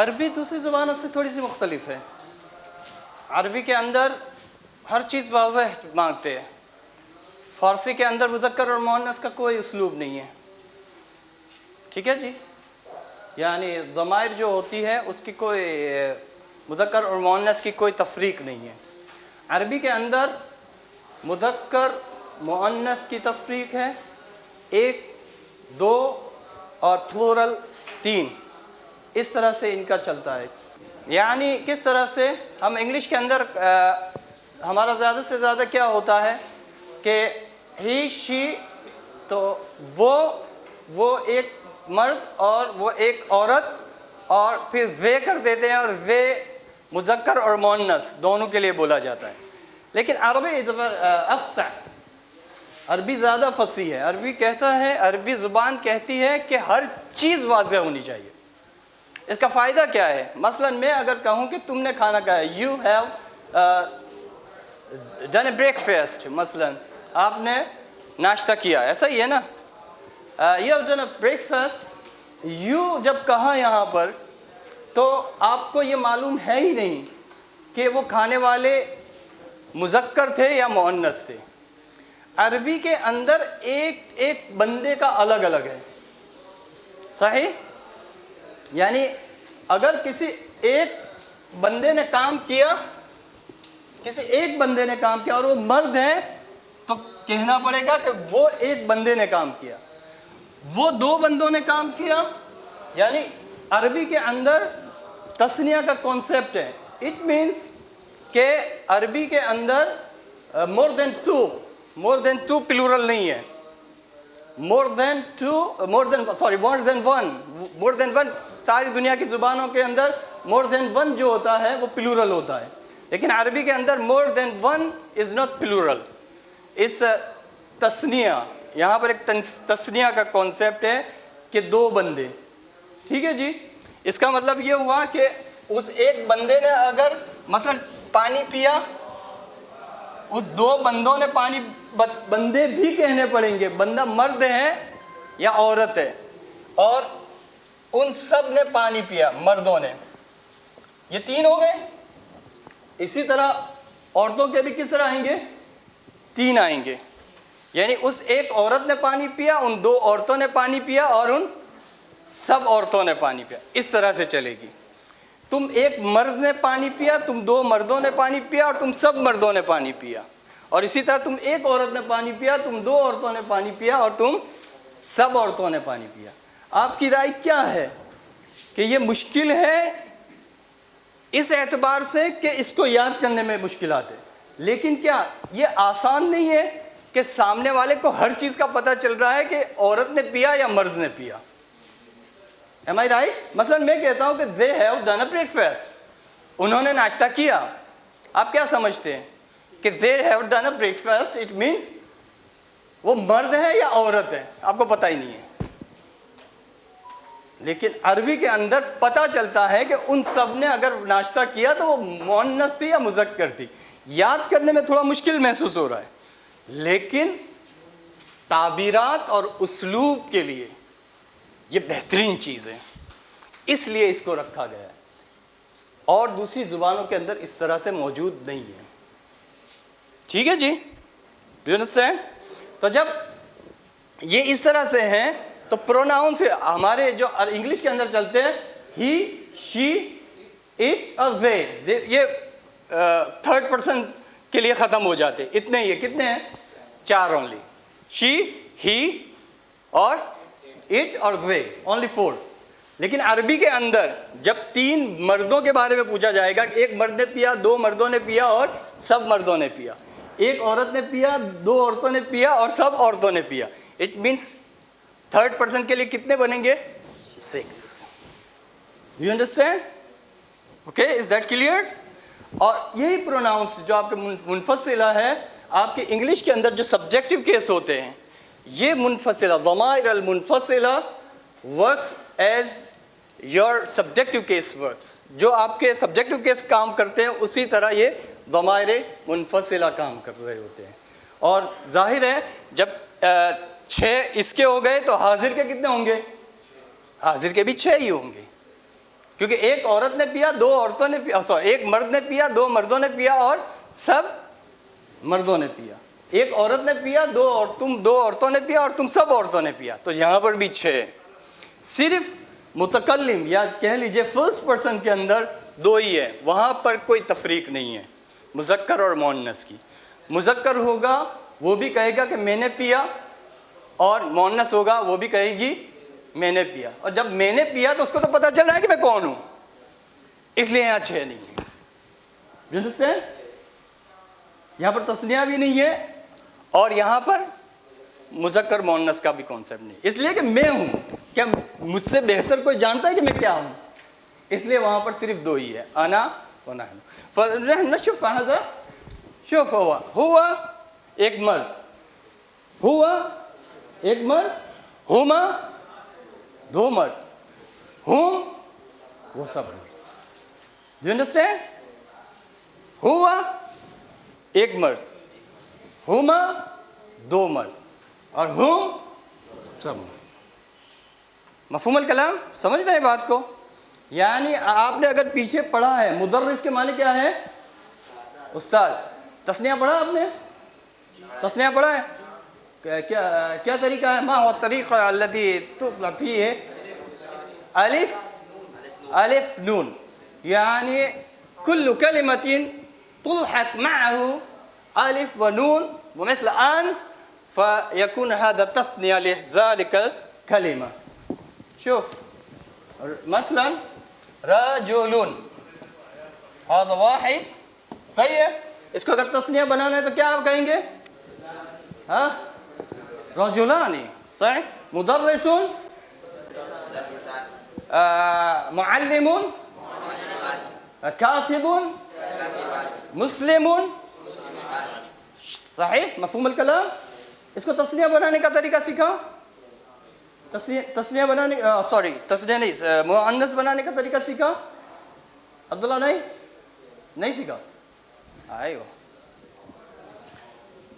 عربی دوسری زبانوں سے تھوڑی سی مختلف ہے. عربی کے اندر ہر چیز واضح مانگتے ہیں. فارسی کے اندر مذکر اور مؤنث کا کوئی اسلوب نہیں ہے. ٹھیک ہے جی، یعنی ضمائر جو ہوتی ہے اس کی کوئی مذکر اور مؤنث کی کوئی تفریق نہیں ہے. عربی کے اندر مذکر مؤنث کی تفریق ہے، 1 2 اور پلورل 3. اس طرح سے ان کا چلتا ہے. یعنی کس طرح سے ہم انگلش کے اندر ہمارا زیادہ سے زیادہ کیا ہوتا ہے کہ ہی شی، تو وہ ایک مرد اور وہ ایک عورت، اور پھر وے کر دیتے ہیں، اور وے مذکر اور مؤنث دونوں کے لیے بولا جاتا ہے. لیکن عربی افصح، عربی زیادہ فصیح ہے. عربی کہتا ہے، عربی زبان کہتی ہے کہ ہر چیز واضح ہونی چاہیے. اس کا فائدہ کیا ہے؟ مثلا میں اگر کہوں کہ تم نے کھانا کھایا، you have done a break fast, مثلا آپ نے ناشتہ کیا، ایسا ہی ہے نا. You have done a break fast. You جب کہا یہاں پر تو آپ کو یہ معلوم ہے ہی نہیں کہ وہ کھانے والے مذکر تھے یا مؤنث تھے. عربی کے اندر ایک ایک بندے کا الگ الگ ہے. صحیح؟ یعنی اگر کسی ایک بندے نے کام کیا، کسی ایک بندے نے کام کیا اور وہ مرد ہے، تو کہنا پڑے گا کہ وہ ایک بندے نے کام کیا. وہ 2 بندوں نے کام کیا. یعنی عربی کے اندر تثنیہ کا کانسیپٹ ہے. اٹ مینس کہ عربی کے اندر مور دین ٹو پلورل نہیں ہے. مور دین ون ساری دنیا کی زبانوں کے اندر مور دین ون جو ہوتا ہے وہ پلورل ہوتا ہے. لیکن عربی کے اندر more than one is not plural, it's تثنیہ. یہاں پر ایک تثنیہ کا کانسیپٹ ہے کہ 2 بندے. ٹھیک ہے جی. اس کا مطلب یہ ہوا کہ اس ایک بندے نے اگر مثلا پانی پیا، اس 2 بندوں نے پانی، بندے بھی کہنے پڑیں گے، بندہ مرد ہے یا عورت ہے، اور ان سب نے پانی پیا، مردوں نے. یہ 3 ہو گئے. اسی طرح عورتوں کے بھی کس طرح آئیں گے؟ 3 آئیں گے. یعنی اس ایک عورت نے پانی پیا، ان 2 عورتوں نے پانی پیا، اور ان سب عورتوں نے پانی پیا. اس طرح سے چلے گی. تم ایک مرد نے پانی پیا، تم 2 مردوں نے پانی پیا، اور تم سب مردوں نے پانی پیا. اور اسی طرح تم ایک عورت نے پانی پیا، تم 2 عورتوں نے پانی پیا، اور تم سب عورتوں نے پانی پیا. آپ کی رائے کیا ہے؟ کہ یہ مشکل ہے اس اعتبار سے کہ اس کو یاد کرنے میں مشکلات ہے، لیکن کیا یہ آسان نہیں ہے کہ سامنے والے کو ہر چیز کا پتہ چل رہا ہے کہ عورت نے پیا یا مرد نے پیا؟ Am I right? مثلا میں کہتا ہوں کہ they have done a breakfast، انہوں نے ناشتہ کیا. آپ کیا سمجھتے ہیں کہ they have done a breakfast it means وہ مرد ہے یا عورت ہے؟ آپ کو پتہ ہی نہیں ہے. لیکن عربی کے اندر پتہ چلتا ہے کہ ان سب نے اگر ناشتہ کیا تو وہ مؤنث تھی یا مذکر تھی. یاد کرنے میں تھوڑا مشکل محسوس ہو رہا ہے، لیکن تعبیرات اور اسلوب کے لیے یہ بہترین چیز ہے، اس لیے اس کو رکھا گیا ہے. اور دوسری زبانوں کے اندر اس طرح سے موجود نہیں ہے. ٹھیک ہے جی. Do you understand? تو جب یہ اس طرح سے ہیں تو پروناؤن سے ہمارے جو انگلش کے اندر چلتے ہیں، ہی، شی، اٹ اور دے، یہ 3rd پرسن کے لیے ختم ہو جاتے. اتنے ہی کتنے ہیں؟ 4 اونلی. شی، ہی اور اٹ اور دے، اونلی 4. لیکن عربی کے اندر جب 3 مردوں کے بارے میں پوچھا جائے گا کہ ایک مرد نے پیا، 2 مردوں نے پیا اور سب مردوں نے پیا، ایک عورت نے پیا، 2 عورتوں نے پیا اور سب عورتوں نے پیا، اٹ مینس 3rd پرسن کے لیے کتنے بنیں گے؟ 6. You understand? Okay, is that clear? اور یہی پروناؤنس جو آپ کے منفصلہ ہے، آپ کے انگلش کے اندر جو سبجیکٹو کیس ہوتے ہیں، یہ منفصلہ ضمائر المنفصلہ works as your subjective case works. جو آپ کے سبجیکٹو کیس کام کرتے ہیں اسی طرح یہ ضمائر منفصلہ کام کر رہے ہوتے ہیں. اور ظاہر ہے جب 6 اس کے ہو گئے تو حاضر کے کتنے ہوں گے؟ حاضر کے بھی 6 ہی ہوں گے. کیونکہ ایک عورت نے پیا، دو عورتوں نے پیا، ایک مرد نے پیا، دو مردوں نے پیا اور سب مردوں نے پیا. ایک عورت نے پیا، تم دو عورتوں نے پیا اور تم سب عورتوں نے پیا. تو یہاں پر بھی 6. صرف متکلم یا کہہ لیجئے فرسٹ پرسن کے اندر 2 ہی ہے، وہاں پر کوئی تفریق نہیں ہے مذکر اور مؤنث کی. مذکر ہوگا وہ بھی کہے گا کہ میں نے پیا، اور مؤنث ہوگا وہ بھی کہے گی میں نے پیا. اور جب میں نے پیا تو اس کو تو پتہ چل رہا ہے کہ میں کون ہوں، اس لیے یہاں 6 نہیں ہے. You understand؟ یہاں پر تسنیہ بھی نہیں ہے اور یہاں پر مذکر مؤنث کا بھی کانسیپٹ نہیں، اس لیے کہ میں ہوں. کیا مجھ سے بہتر کوئی جانتا ہے کہ میں کیا ہوں؟ اس لیے وہاں پر صرف 2 ہی ہے، انا و نحن. فنحن شوف هذا، شوف ہوا ایک مرد، ہوا ایک مرد، ہما 2 مرد، ہم وہ سب مرد. Do you understand؟ ہوا ایک مرد، ہما 2 مرد اور ہم سب مرد. مفہوم الکلام؟ سمجھ رہے ہیں بات کو؟ یعنی آپ نے اگر پیچھے پڑھا ہے مدرس کے معنی کیا ہے؟ استاد. تسنیہ پڑھا آپ نے؟ تسنیہ پڑھا ہے؟ کیا طریقہ ہے؟ ما هو الطریقہ الذی تطلق فیہ الف نون، یعنی کل کلمۃ تلحق معه الف ونون ومثل ان فيكون هذا تثنیہ لذلك الكلمة. شوف مثلا رجل، هذا واحد، صحیح ہے. اس کو اگر تثنیہ بنانا ہے تو کیا آپ کہیں گے؟ ہاں رجلان، صحیح. مدرس، معلم، کاتب، مسلم، صحیح. مفہوم الکلام؟ اس کو تثنیہ بنانے کا طریقہ سیکھا؟ تثنیہ بنانے تثنیہ نہیں، مؤنث بنانے کا طریقہ سیکھا؟ عبداللہ نہیں سیکھا؟ آئیو.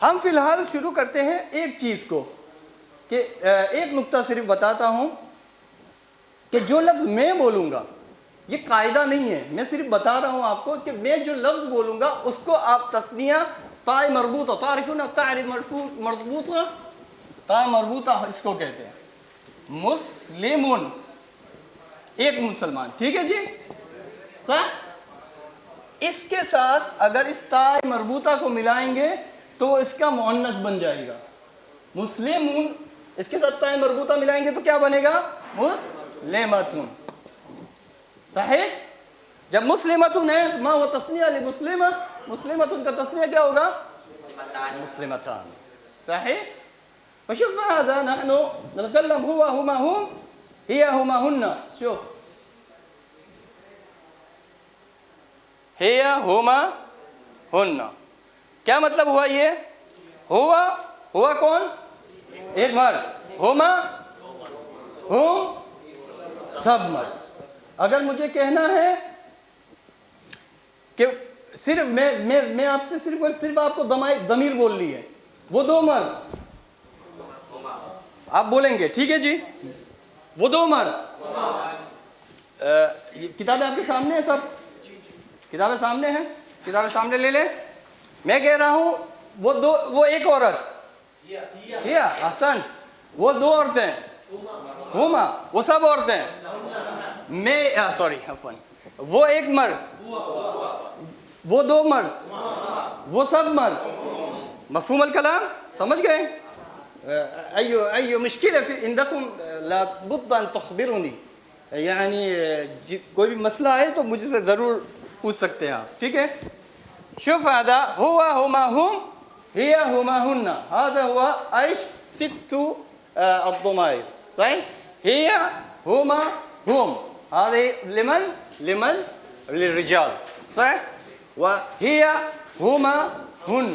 ہم فی الحال شروع کرتے ہیں ایک چیز کو، کہ ایک نقطہ صرف بتاتا ہوں کہ جو لفظ میں بولوں گا یہ قاعدہ نہیں ہے، میں صرف بتا رہا ہوں آپ کو کہ میں جو لفظ بولوں گا اس کو آپ تثنیہ تاء مربوطہ، تعرفون تاء مربوطہ، تاء مربوطہ اس کو کہتے ہیں. مسلمون ایک مسلمان، ٹھیک ہے جی، صح. اس کے ساتھ اگر اس تاء مربوطہ کو ملائیں گے تو اس کا مؤنث بن جائے گا. مسلمون، اس کے ساتھ تاء مربوطہ ملائیں گے تو کیا بنے گا؟ مسلمتون، صحیح. جب مسلمتون ہے ما ہو تثنیہ لمسلمہ، مسلمتون کا تثنیہ کیا ہوگا؟ مسلمتان، صحیح. فشوف هذا نحن نتكلم هو هما هم، هي هما هن. شوف هي هما هن، کیا مطلب ہوا؟ یہ ہوا کون؟ ایک مرد، ہما ہم سب مرد. اگر مجھے کہنا ہے کہ صرف میں آپ سے صرف آپ کو ضمیر بولنی ہے، وہ 2 مرد آپ بولیں گے، ٹھیک ہے جی. وہ 2 مرد. کتابیں آپ کے سامنے ہیں، سب کتابیں سامنے ہیں، کتابیں سامنے لے لیں. میں کہہ رہا ہوں وہ ایک عورت، یا احسن، وہ 2 عورتیں، ہما وہ سب عورتیں. میں عفواً، وہ ایک مرد، وہ 2 مرد، وہ سب مرد. مفہوم الکلام؟ سمجھ گئے؟ أي مشكلة في عندكم لابد أن تخبروني، یعنی کوئی بھی مسئلہ ہے تو مجھ سے ضرور پوچھ سکتے ہیں آپ، ٹھیک ہے. شوف هذا هو هما هم، هي هما هن، هذا هو ايش؟ 6 الضمائر، صحيح. هي هما هم، هذه لمن؟ للرجال، صحيح. وهي هما هن،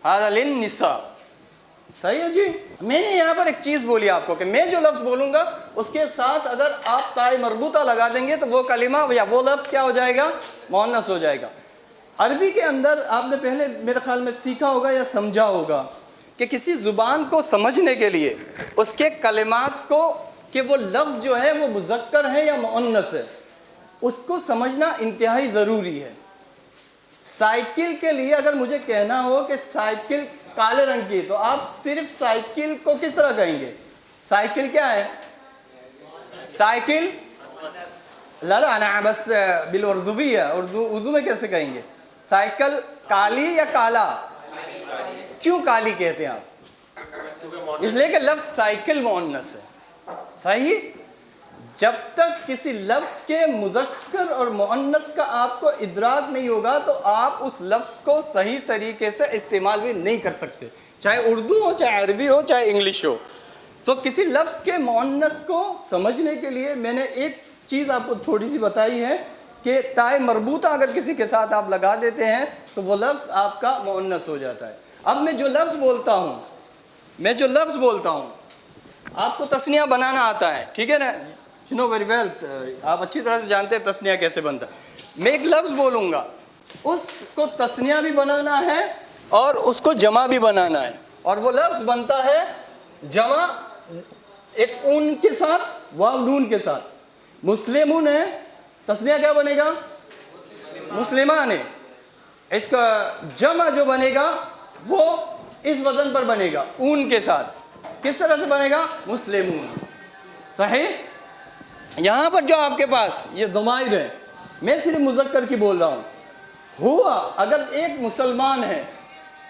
هذا للنساء، صحیح ہے جی. میں نے یہاں پر ایک چیز بولی آپ کو کہ میں جو لفظ بولوں گا اس کے ساتھ اگر آپ تاء مربوطہ لگا دیں گے تو وہ کلمہ یا وہ لفظ کیا ہو جائے گا؟ مؤنث ہو جائے گا. عربی کے اندر آپ نے پہلے میرے خیال میں سیکھا ہوگا یا سمجھا ہوگا کہ کسی زبان کو سمجھنے کے لیے اس کے کلمات کو، کہ وہ لفظ جو ہے وہ مذکر ہے یا مؤنث ہے، اس کو سمجھنا انتہائی ضروری ہے. سائیکل کے لیے اگر مجھے کہنا ہو کہ سائیکل کالے رنگ کی، تو آپ صرف سائیکل کو کس طرح کہیں گے؟ سائیکل کیا ہے؟ سائیکل لا لا انا بس بالاردویہ، اردو میں کیسے کہیں گے؟ سائیکل کالی یا کالا؟ کیوں کالی کہتے ہیں آپ؟ اس لیے کہ لفظ سائیکل مؤنث ہے. صحیح؟ جب تک کسی لفظ کے مذکر اور مؤنث کا آپ کو ادراک نہیں ہوگا تو آپ اس لفظ کو صحیح طریقے سے استعمال بھی نہیں کر سکتے، چاہے اردو ہو، چاہے عربی ہو، چاہے انگلش ہو. تو کسی لفظ کے مؤنث کو سمجھنے کے لیے میں نے ایک چیز آپ کو چھوٹی سی بتائی ہے کہ تائے مربوطہ اگر کسی کے ساتھ آپ لگا دیتے ہیں تو وہ لفظ آپ کا مؤنث ہو جاتا ہے. اب میں جو لفظ بولتا ہوں آپ کو تثنیہ بنانا آتا ہے، ٹھیک ہے نا؟ یو نو ویری ویل، آپ اچھی طرح سے جانتے ہیں تثنیہ کیسے بنتا ہے. میں ایک لفظ بولوں گا، اس کو تثنیہ بھی بنانا ہے اور اس کو جمع بھی بنانا ہے، اور وہ لفظ بنتا ہے جمع ایک اون کے ساتھ، واو نون کے ساتھ. مسلمون ہے، تثنیہ کیا بنے گا؟ مسلمان ہے. اس کا جمع جو بنے گا وہ اس وزن پر بنے گا، اون کے ساتھ. کس طرح سے بنے گا؟ مسلمون. صحیح؟ یہاں پر جو آپ کے پاس یہ ضمائر ہے، میں صرف مذکر کی بول رہا ہوں. ہوا اگر ایک مسلمان ہے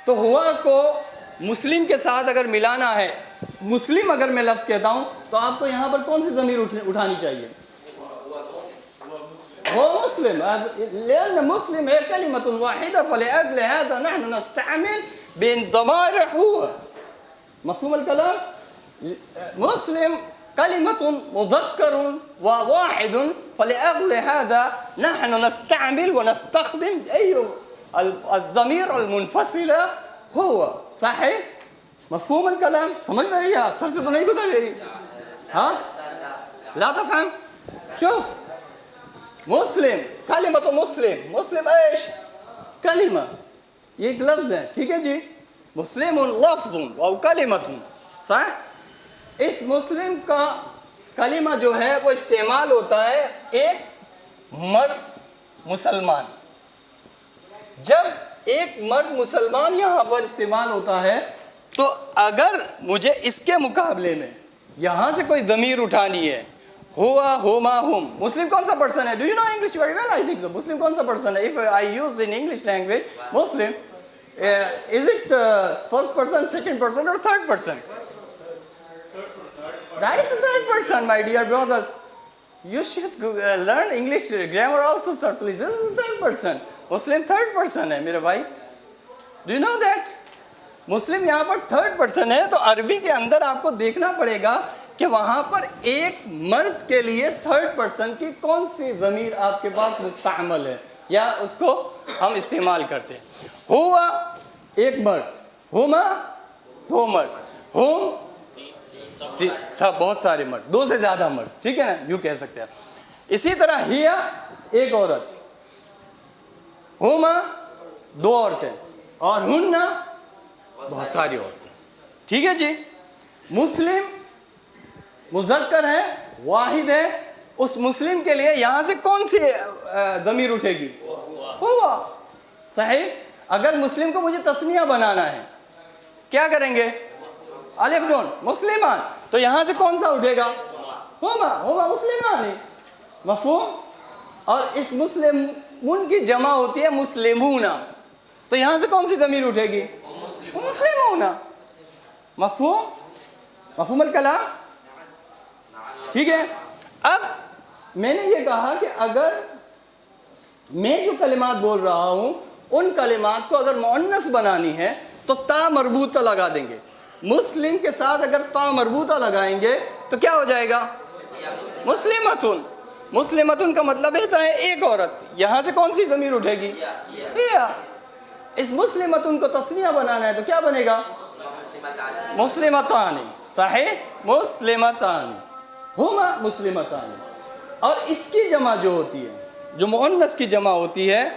تو ہوا کو مسلم کے ساتھ اگر ملانا ہے، مسلم اگر میں لفظ کہتا ہوں تو آپ کو یہاں پر کون سی ضمیر اٹھانی چاہیے؟ هو مسلم، لأن مسلم هي كلمة واحدة فلأجل هذا نحن نستعمل بين ضمائر هو. مفهوم الكلام؟ مسلم كلمة مذكر وواحد فلأجل هذا نحن نستعمل ونستخدم الضمير المنفصل هو. صحيح؟ مفهوم الكلام؟ سمجھ رہی ہے؟ سر سے تو نہیں گزر رہی؟ ہاں لا تفهم؟ شوف مسلم کلمة مسلم، مسلم ايش؟ کلمہ، یہ ایک لفظ ہے، ٹھیک ہے جی؟ مسلم لفظ او کلمۃ. صح؟ اس مسلم کا کلمہ جو ہے وہ استعمال ہوتا ہے ایک مرد مسلمان. جب ایک مرد مسلمان یہاں پر استعمال ہوتا ہے تو اگر مجھے اس کے مقابلے میں یہاں سے کوئی ضمیر اٹھانی ہے، ہوا، ہوما، ہم، مسلم کون سا پرسن ہے؟ Do you know English very well? I think so. مسلم کون سا پرسن ہے؟ If I use in English language مسلم، is it first person, second person اور third person? That is the third person, my dear brothers. You should learn English grammar also, sir, please. This is the third person. Muslim third person ہے میرے بھائی. Do you know that? مسلم یہاں پر third person ہے. تو عربی کے اندر آپ کو دیکھنا پڑے گا کہ وہاں پر ایک مرد کے لیے تھرڈ پرسن کی کون سی ضمیر آپ کے پاس مستعمل ہے یا اس کو ہم استعمال کرتے ہیں. ہوا ایک مرد، ہما دو مرد، ہم سب بہت سارے مرد، دو سے زیادہ مرد، ٹھیک ہے نا؟ یوں کہہ سکتے ہیں. اسی طرح ہیا ایک عورت، ہما دو عورتیں، اور ہننا بہت ساری عورتیں. ٹھیک ہے جی؟ مسلم مذکر ہے، واحد ہے. اس مسلم کے لیے یہاں سے کون سی ضمیر اٹھے گی؟ ہوا. صحیح؟ اگر مسلم کو مجھے تثنیہ بنانا ہے کیا کریں گے؟ الف نون، مسلمان، تو یہاں سے کون سا اٹھے گا؟ ہما، ہما مسلمان ہے. مفہوم؟ اور اس مسلمون کی جمع ہوتی ہے مسلمون، تو یہاں سے کون سی ضمیر اٹھے گی؟ مسلمون. مفہوم؟ مفہوم الکلام؟ ٹھیک ہے. اب میں نے یہ کہا کہ اگر میں جو کلمات بول رہا ہوں ان کلمات کو اگر مؤنث بنانی ہے تو تا مربوطہ لگا دیں گے. مسلم کے ساتھ اگر تا مربوطہ لگائیں گے تو کیا ہو جائے گا؟ مسلمتن. مسلمتن کا مطلب ہے ایک عورت. یہاں سے کون سی ضمیر اٹھے گی؟ یا. اس مسلمتن کو تثنیہ بنانا ہے تو کیا بنے گا؟ مسلمتان. صحیح؟ مسلمتان، ہما مسلمتان. اور اس کی جمع جو ہوتی ہے، جو مؤنث کی جمع ہوتی ہے،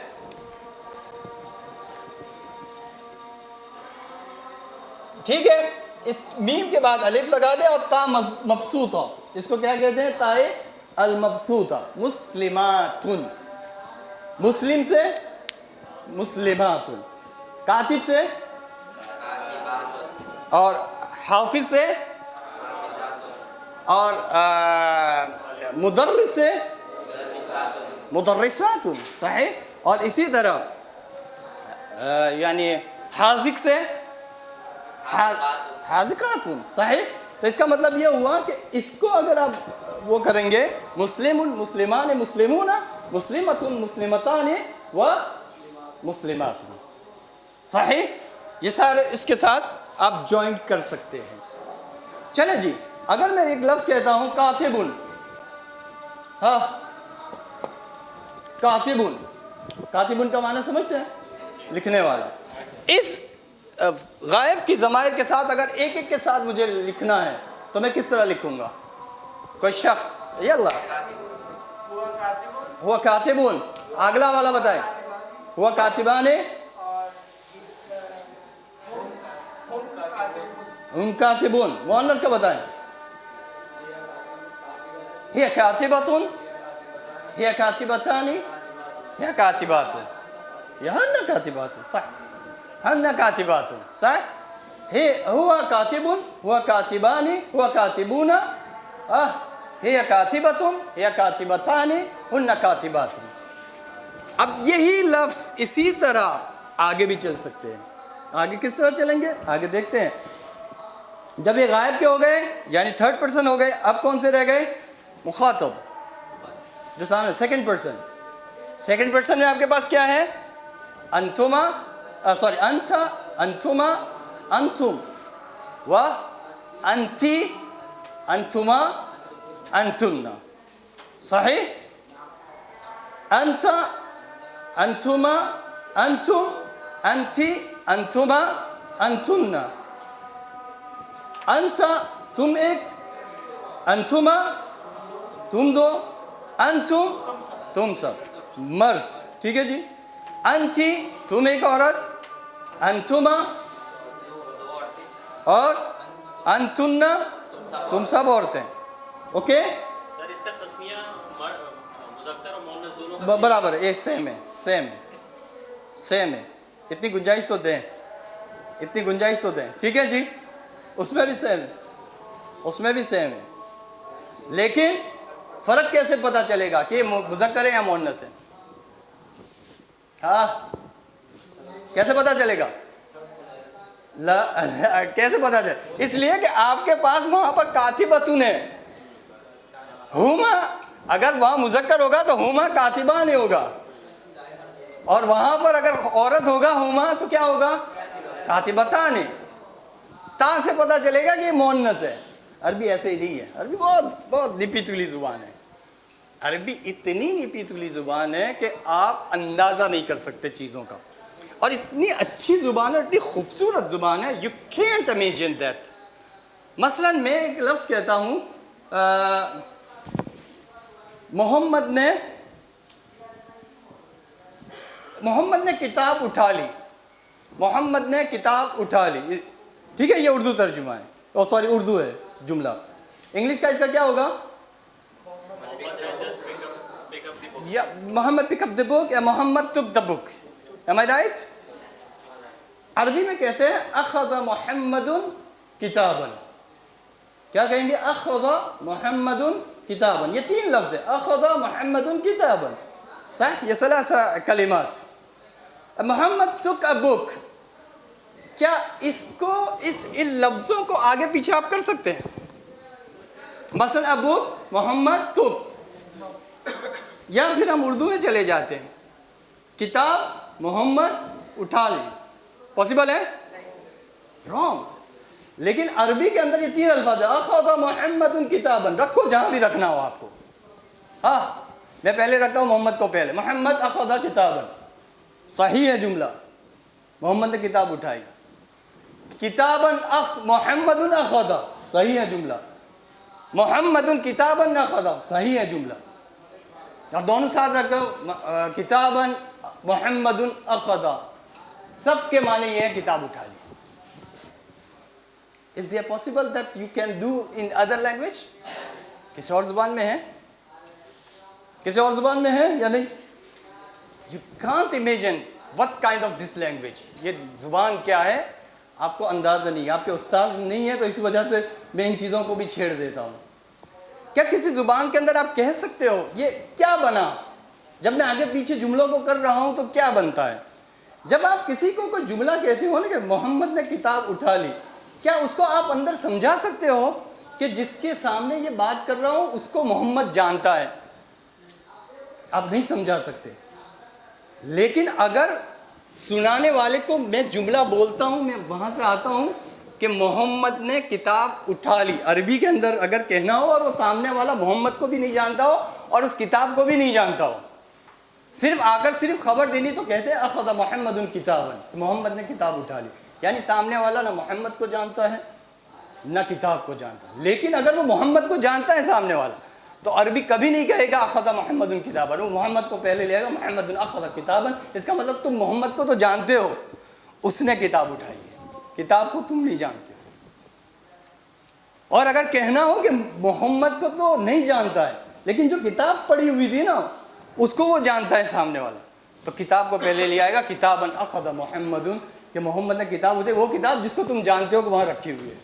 ٹھیک ہے، اس میم کے بعد الف لگا دیں اور تا مبسوط ہو. اس کو کیا کہتے ہیں؟ تائے المبسوطہ مسلماتن، مسلم سے مسلماتن، کاتب سے اور حافظ سے اور مدرس سے مدرساتن، صحیح. اور اسی طرح یعنی حاذق سے حاذقاتن، صحیح. تو اس کا مطلب یہ ہوا کہ اس کو اگر آپ وہ کریں گے مسلم مسلمان مسلمون مسلمۃ مسلمتان و مسلمات، صحیح. یہ سارے اس کے ساتھ آپ جوائنٹ کر سکتے ہیں. چلیں جی، اگر میں ایک لفظ کہتا ہوں کاتبن، ہاں کاتبن، کاتبن کا معنی سمجھتے ہیں؟ لکھنے والا. اس غائب کی ضمائر کے ساتھ اگر ایک ایک کے ساتھ مجھے لکھنا ہے تو میں کس طرح لکھوں گا؟ کوئی شخص، یلا ہوا کاتبون، اگلا والا بتائیں. ہوا کاتبان، ہم کاتبون. مؤنث کا بتائیں. ہی کاتبتن، ہی کاتبتان، ہی کاتبات، ہن کاتبات، صح، ہن کاتبات، صح. ہوا کاتبن، ہوا کاتبان، ہوا کاتبون، ہی کاتبتن، ہی کاتبتان، ہن کاتبات. اب یہی لفظ اسی طرح آگے بھی چل سکتے ہیں. آگے کس طرح چلیں گے؟ آگے دیکھتے ہیں. جب یہ غائب کے ہو گئے یعنی تھرڈ پرسن ہو گئے، اب کون سے رہ گئے؟ مخاطب، جو سامنے سیکنڈ پرسن. سیکنڈ پرسن میں آپ کے پاس کیا ہے؟ انتما، سوری انت، انتما، انتم و انتی، انتما، انتن، صحیح. انت، انتما، انتم، انتی، انتما، انتن. انت تم ایک، انتما تم دو، انتم تم سب مرد، ٹھیک ہے جی. انتی تم ایک عورت، انتما اور انتن تم سب عورتیں. اوکے سر اس کا تسنیہ مذکر اور مؤنث دونوں کا برابر ہے، سیم ہے، سیم ہے، سیم ہے. اتنی گنجائش تو دیں، اتنی گنجائش تو دیں. ٹھیک ہے جی. اس میں بھی سیم ہے، اس میں بھی سیم ہے. لیکن فرق کیسے پتہ چلے گا کہ یہ مذکر ہے یا مؤنث ہے؟ ہاں کیسے پتہ چلے گا؟ کیسے پتہ چلے؟ اس لیے کہ آپ کے پاس وہاں پر کاتبتن ہے. ہما اگر وہاں مذکر ہوگا تو ہما کاتبان ہوگا، اور وہاں پر اگر عورت ہوگا ہما تو کیا ہوگا؟ کاتبتان. تا سے پتہ چلے گا کہ یہ مؤنث ہے. عربی ایسے ہی نہیں ہے. عربی بہت بہت نپی تلی زبان ہے. عربی اتنی نپی تلی زبان ہے کہ آپ اندازہ نہیں کر سکتے چیزوں کا. اور اتنی اچھی زبان ہے، اتنی خوبصورت زبان ہے، you can't imagine that. مثلا میں ایک لفظ کہتا ہوں محمد نے کتاب اٹھا لی. محمد نے کتاب اٹھا لی، ٹھیک ہے. یہ اردو ترجمہ ہے، او سوری اردو ہے جملہ. انگلش کا اس کا کیا ہوگا؟ یا محمد پک اپ دی بک یا محمد ٹک دی بک. am I right؟ عربی میں کہتے ہیں اخذ محمد کتابا. کیا کہیں گے؟ اخذ محمد کتابا. یہ تین لفظ ہے، اخذ محمد کتابا، صح. یہ ثلاثہ کلمات. محمد ٹک اے بک، کیا اس کو ان لفظوں کو آگے پیچھے آپ کر سکتے ہیں؟ مثلا ابو محمد ٹک، یا پھر ہم اردو میں چلے جاتے ہیں کتاب محمد اٹھا لی. پاسبل ہے؟ رانگ. لیکن عربی کے اندر یہ تین الفاظ ہے، اخذ محمد کتابا. رکھو جہاں بھی رکھنا ہو آپ کو. ہاں میں پہلے رکھتا ہوں محمد کو پہلے. محمد اخذ کتابا، صحیح ہے جملہ. محمد نے کتاب اٹھائی. کتابا محمد اخذ، صحیح ہے جملہ. محمد کتابا اخذ، صحیح ہے جملہ. اب دونوں ساتھ رکھو، کتابا محمد اخذ، سب کے معنی یہ ہے کتاب اٹھا لی. Is there possible that you can do in other language؟ کسی اور زبان میں ہے؟ کسی اور زبان میں ہے یا نہیں؟ You can't imagine what kind of this language. یہ زبان کیا ہے آپ کو اندازہ نہیں، آپ کے استاذ نہیں ہے تو اسی وجہ سے میں ان چیزوں کو بھی چھیڑ دیتا ہوں. کیا کسی زبان کے اندر آپ کہہ سکتے ہو یہ کیا بنا؟ جب میں آگے پیچھے جملوں کو کر رہا ہوں تو کیا بنتا ہے؟ جب آپ کسی کو کوئی جملہ کہتے ہو نا کہ محمد نے کتاب اٹھا لی، کیا اس کو آپ اندر سمجھا سکتے ہو کہ جس کے سامنے یہ بات کر رہا ہوں اس کو محمد جانتا ہے؟ آپ نہیں سمجھا سکتے. لیکن اگر سنانے والے کو میں جملہ بولتا ہوں، میں وہاں سے آتا ہوں کہ محمد نے کتاب اٹھا لی، عربی کے اندر اگر کہنا ہو اور وہ سامنے والا محمد کو بھی نہیں جانتا ہو اور اس کتاب کو بھی نہیں جانتا ہو، صرف آ کر صرف خبر دینی تو کہتے ہیں اخذ محمد کتابا، محمد نے کتاب اٹھا لی. یعنی سامنے والا نہ محمد کو جانتا ہے نہ کتاب کو جانتا ہے. لیکن اگر وہ محمد کو جانتا ہے سامنے والا تو عربی کبھی نہیں کہے گا اخذ محمد کتابا، وہ محمد کو پہلے لے گا محمد اخذ کتابا. اس کا مطلب تم محمد کو تو جانتے ہو، اس نے کتاب اٹھائی ہے، کتاب کو تم نہیں جانتے ہو. اور اگر کہنا ہو کہ محمد کو تو نہیں جانتا ہے لیکن جو کتاب پڑھی ہوئی تھی نا اس کو وہ جانتا ہے سامنے والا، تو کتاب کو پہلے لے آئے گا کتابا اخذ محمد، کہ محمد نے کتاب اٹھائی، وہ کتاب جس کو تم جانتے ہو کہ وہاں رکھی ہوئی ہے.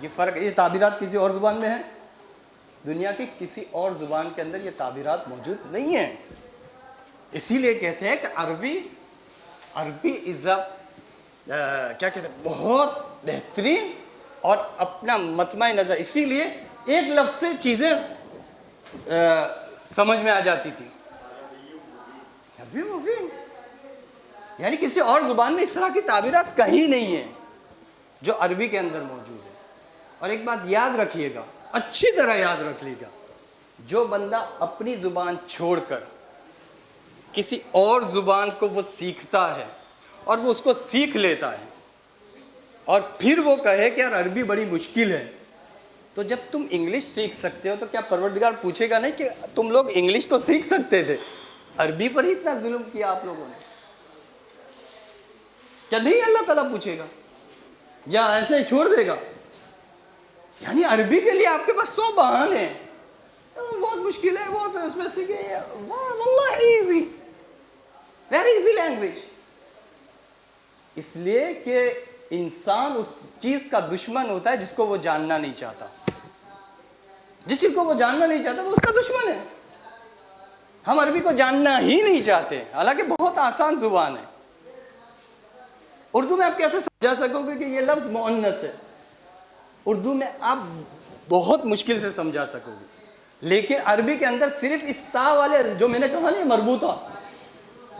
یہ فرق، یہ تعبیرات کسی اور زبان میں ہے؟ دنیا کی کسی اور زبان کے اندر یہ تعبیرات موجود نہیں ہیں. اسی لیے کہتے ہیں کہ عربی از کیا کہتے ہیں، بہت بہترین اور اپنا مطمع نظر. اسی لیے ایک لفظ سے چیزیں سمجھ میں آ جاتی تھی. عربی مبین، یعنی کسی اور زبان میں اس طرح کی تعبیرات کہیں نہیں ہیں جو عربی کے اندر موجود ہے. اور ایک بات یاد رکھیے گا، اچھی طرح یاد رکھ لیے گا، جو بندہ اپنی زبان چھوڑ کر کسی اور زبان کو وہ سیکھتا ہے اور وہ اس کو سیکھ لیتا ہے اور پھر وہ کہے کہ یار عربی بڑی مشکل ہے، تو جب تم انگلش سیکھ سکتے ہو تو کیا پروردگار پوچھے گا نہیں کہ تم لوگ انگلش تو سیکھ سکتے تھے، عربی پر ہی اتنا ظلم کیا آپ لوگوں نے؟ کیا نہیں اللہ تعالیٰ پوچھے گا یا ایسے ہی چھوڑ دے گا؟ یعنی عربی کے لیے آپ کے پاس 100 بہانے ہیں، بہت مشکل ہے، بہت اس میں سیکھے، واللہ ایزی، ویری ایزی لینگویج. اس لیے کہ انسان اس چیز کا دشمن ہوتا ہے جس کو وہ جاننا نہیں چاہتا. جس چیز کو وہ جاننا نہیں چاہتا وہ اس کا دشمن ہے. ہم عربی کو جاننا ہی نہیں چاہتے، حالانکہ بہت آسان زبان ہے. اردو میں آپ کیسے سمجھا سکو گے کہ یہ لفظ مؤنث ہے؟ اردو میں آپ بہت مشکل سے سمجھا سکو گے. لیکن عربی کے اندر صرف اس تا والے جو میں نے کہا نا مربوطہ،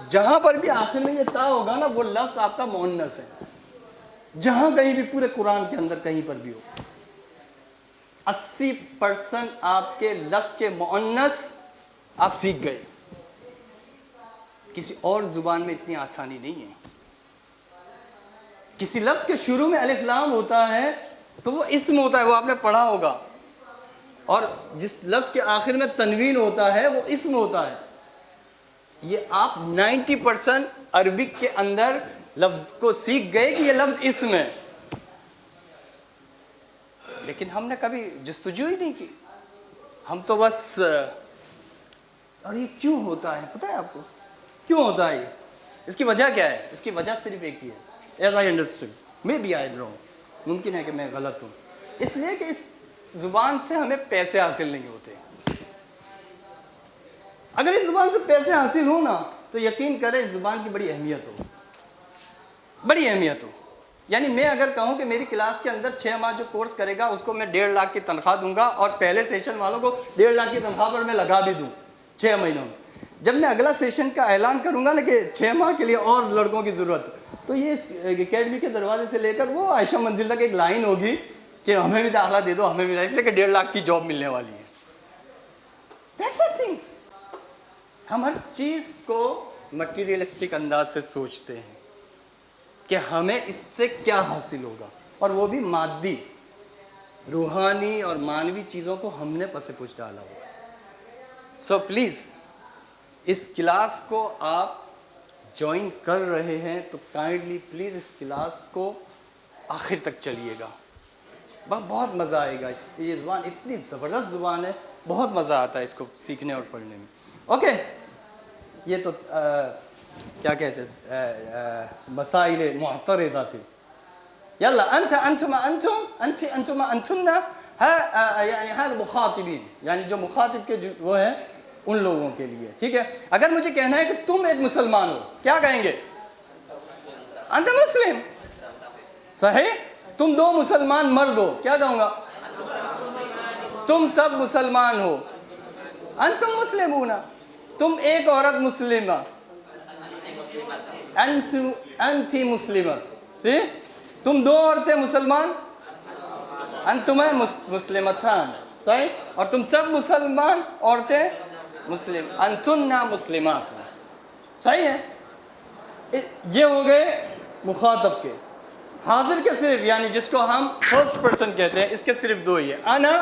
جہاں پر بھی آخر میں یہ تا ہوگا نا وہ لفظ آپ کا مؤنث ہے. جہاں کہیں بھی پورے قرآن کے اندر کہیں پر بھی ہو، 80% آپ کے لفظ کے مؤنث آپ سیکھ گئے. کسی اور زبان میں اتنی آسانی نہیں ہے. کسی لفظ کے شروع میں الف لام ہوتا ہے تو وہ اسم ہوتا ہے، وہ آپ نے پڑھا ہوگا، اور جس لفظ کے آخر میں تنوین ہوتا ہے وہ اسم ہوتا ہے. یہ آپ 90% عربک کے اندر لفظ کو سیکھ گئے کہ یہ لفظ اسم ہے، لیکن ہم نے کبھی جستجو ہی نہیں کی. ہم تو بس، اور یہ کیوں ہوتا ہے پتہ ہے آپ کو کیوں ہوتا ہے؟ اس کی وجہ کیا ہے؟ اس کی وجہ صرف ایک ہی ہے. As I understand, may be I wrong, ممکن ہے کہ میں غلط ہوں. اس لیے کہ اس زبان سے ہمیں پیسے حاصل نہیں ہوتے. اگر اس زبان سے پیسے حاصل ہوں نا تو یقین کرے اس زبان کی بڑی اہمیت ہو، بڑی اہمیت ہو. یعنی میں اگر کہوں کہ میری کلاس کے اندر 6 ماہ جو کورس کرے گا اس کو میں 1.5 لاکھ کی تنخواہ دوں گا اور پہلے سیشن والوں کو 1.5 لاکھ کی تنخواہ پر میں لگا بھی دوں 6 مہینوں میں، جب میں اگلا سیشن کا اعلان کروں گا نا کہ 6 ماہ کے لیے اور لڑکوں کی ضرورت، تو یہ اس اکیڈمی کے دروازے سے لے کر وہ عائشہ منزل تک ایک لائن ہوگی کہ ہمیں بھی داخلہ دے دو، ہمیں بھی، اس لیے کہ 1.5 لاکھ کی جاب ملنے والی ہے. That's the things. ہم ہر چیز کو مٹیریلسٹک انداز سے سوچتے ہیں کہ ہمیں اس سے کیا حاصل ہوگا، اور وہ بھی مادی، روحانی اور مانوی چیزوں کو ہم نے پس پوچھ ڈالا ہوا. سو پلیز اس کلاس کو آپ جوائن کر رہے ہیں تو کائنڈلی پلیز اس کلاس کو آخر تک چلیے گا، بہت مزہ آئے گا. یہ زبان اتنی زبردست زبان ہے، بہت مزہ آتا ہے اس کو سیکھنے اور پڑھنے میں. اوکے, یہ تو کیا کہتے ہیں مسائل معترضہ تھے. يلا انتما انتن يعني هذا مخاطبين, یعنی جو مخاطب کے وہ ہیں ان لوگوں کے لیے. ٹھیک ہے, اگر مجھے کہنا ہے کہ تم ایک مسلمان ہو, کیا کہیں گے؟ انت مسلم. صحیح. تم دو مسلمان مرد ہو, کیا کہوں گا؟ تم سب مسلمان ہو, انتم مسلمون. تم ایک عورت مسلمہ, انتی مسلمت. تم دو عورتیں مسلمان, انتما مسلمتان. صحیح. اور تم سب مسلمان عورتیں مسلم, انتنا مسلمات. صحیح ہے. یہ ہو گئے مخاطب کے. حاضر کے صرف, یعنی جس کو ہم فرسٹ پرسن کہتے ہیں, اس کے صرف دو ہی ہے, انا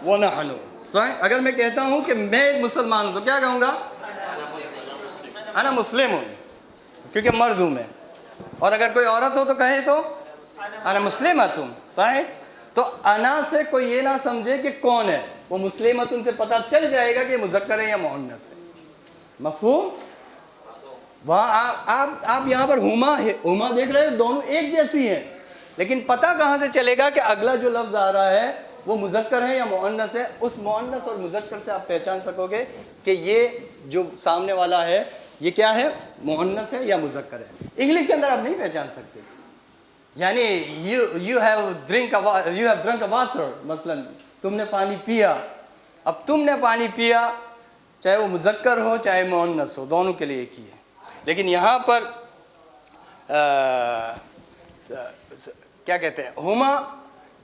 و نحن. صحیح. اگر میں کہتا ہوں کہ میں ایک مسلمان ہوں تو کیا کہوں گا؟ انا مسلم ہوں, کیونکہ مرد ہوں میں. اور اگر کوئی عورت ہو تو کہے تو انا مسلمتن. صحیح. تو انا سے کوئی یہ نہ سمجھے کہ کون ہے, وہ مسلمتن سے پتہ چل جائے گا کہ مذکر ہے یا مؤنث ہے. مفہوم؟ وہاں آپ یہاں پر ہما دیکھ رہے ہیں, دونوں ایک جیسی ہیں, لیکن پتہ کہاں سے چلے گا کہ اگلا جو لفظ آ رہا ہے وہ مذکر ہے یا مؤنث ہے. اس مؤنث اور مذکر سے آپ پہچان سکو گے کہ یہ جو سامنے والا ہے یہ کیا ہے, مؤنث ہے یا مذکر ہے. انگلش کے اندر آپ نہیں پہچان سکتے. یعنی you have drunk a water, مثلا تم نے پانی پیا. اب تم نے پانی پیا, چاہے وہ مذکر ہو چاہے مؤنث ہو, دونوں کے لیے ایک ہی ہے. لیکن یہاں پر کیا کہتے ہیں, ہما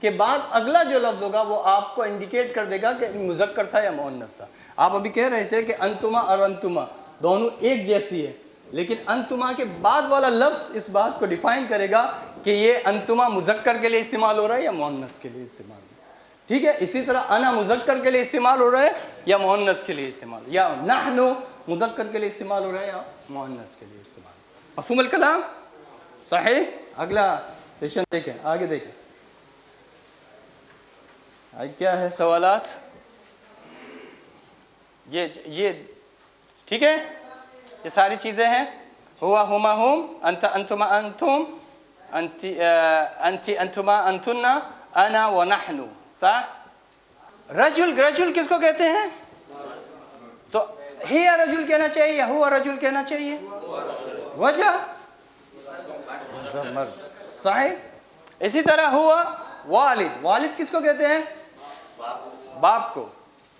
کے بعد اگلا جو لفظ ہوگا وہ آپ کو انڈیکیٹ کر دے گا کہ مذکر تھا یا مؤنث تھا. آپ ابھی کہہ رہے تھے کہ انتما اور انتما دونوں ایک جیسی ہے, لیکن انتما کے بعد والا لفظ اس بات کو ڈیفائن کرے گا کہ یہ انتما مذکر کے لیے استعمال ہو رہا ہے یا مؤنث کے لیے استعمال ہو رہا ہے. ٹھیک ہے. اسی طرح انا مذکر کے لیے استعمال ہو رہا ہے یا مؤنث کے لیے استعمال, یا نحن مذکر کے لیے استعمال ہو رہا ہے یا مؤنث کے لیے استعمال. مفہوم الکلام؟ صحیح. اگلا سیشن دیکھیں, آگے دیکھیں. آج کیا ہے سوالات؟ یہ ٹھیک ہے, یہ ساری چیزیں ہیں. ہوا ہما ہم, انت انتما انتم, انتی انتما انتنا, انا و نحن. صح. رجل کس کو کہتے ہیں؟ تو ہی رجل کہنا چاہیے یا ہوا رجل کہنا چاہیے؟ وجہ مرد. صحیح. اسی طرح ہوا والد کس کو کہتے ہیں؟ باپ کو.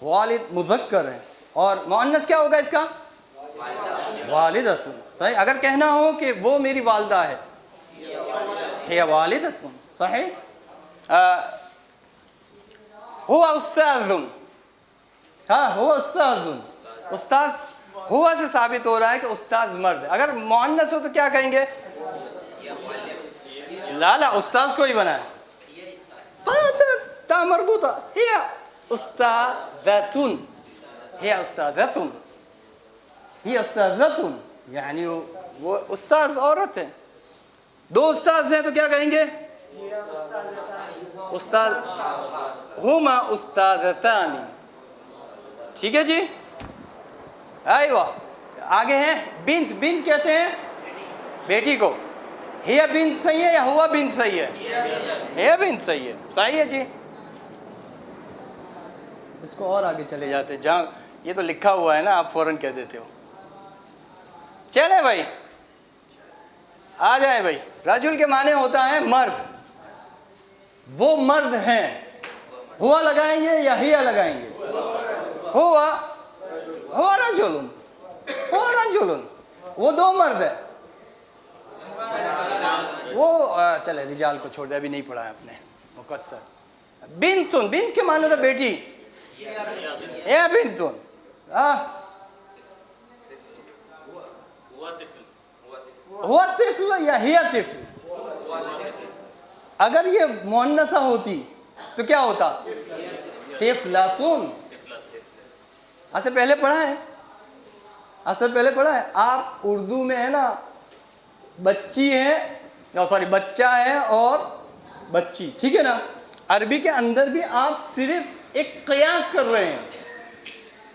والد مذکر ہے, اور مؤنث کیا ہوگا اس کا؟ والدۃ. صحیح. اگر کہنا ہو کہ وہ میری والدہ ہے, ہی والدۃ. صحیح. ہوا استاذ, ہاں ہوا استاذ. استاذ ہوا سے ثابت ہو رہا ہے کہ استاذ مرد ہے. اگر مؤنث ہو تو کیا کہیں گے؟ لا استاذ کو ہی بنا ہے, تا مربوطہ. ہی استاذتن, ہی استاذتن, ہی استاذتن, یعنی وہ استاذ عورت ہے. دو استاذ ہیں تو کیا کہیں گے؟ استاذ. ہما استاذتان. ٹھیک ہے جی. ایوہ آگے ہیں بنت کہتے ہیں بیٹی کو. ہی بنت صحیح ہے یا ہوا بنت صحیح ہے؟ ہی بنت صحیح ہے. صحیح ہے جی. اس کو اور آگے چلے جاتے, جہاں یہ تو لکھا ہوا ہے نا, آپ فوراً کہہ دیتے ہو. چلے بھائی, آ جائیں بھائی. رجل کے معنی ہوتا ہے مرد, وہ مرد ہیں. ہوا لگائیں گے یا ہیا لگائیں گے؟ ہوا رجل, ہوا رجل, وہ دو مرد ہے. وہ چلے رجال کو چھوڑ دے, ابھی نہیں پڑھا ہے آپ نے مقصر. بنتن کے معنی ہوتا بیٹی, اے بنتن. ہوا طفل یا ہیا طفل. اگر یہ مؤنثہ ہوتی تو کیا ہوتا؟ طفلاتن. ایسے پہلے پڑھا ہے آپ اردو میں, ہے نا, بچی ہے, بچہ ہے اور بچی. ٹھیک ہے نا. عربی کے اندر بھی آپ صرف ایک قیاس کر رہے ہیں.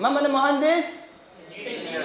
ما من مهندس؟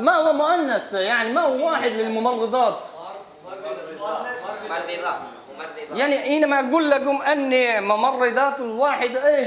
ما هو مؤنث يعني ما هو واحد للممرضات. يعني حينما أقول لكم أني ممرضات الواحد إيه؟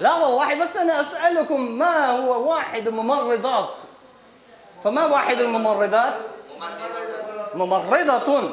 لا هو واحد، بس أنا أسألكم ما هو واحد الممرضات. فما واحد الممرضات؟ ممرضة.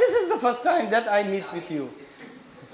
This is the first time that I meet with you.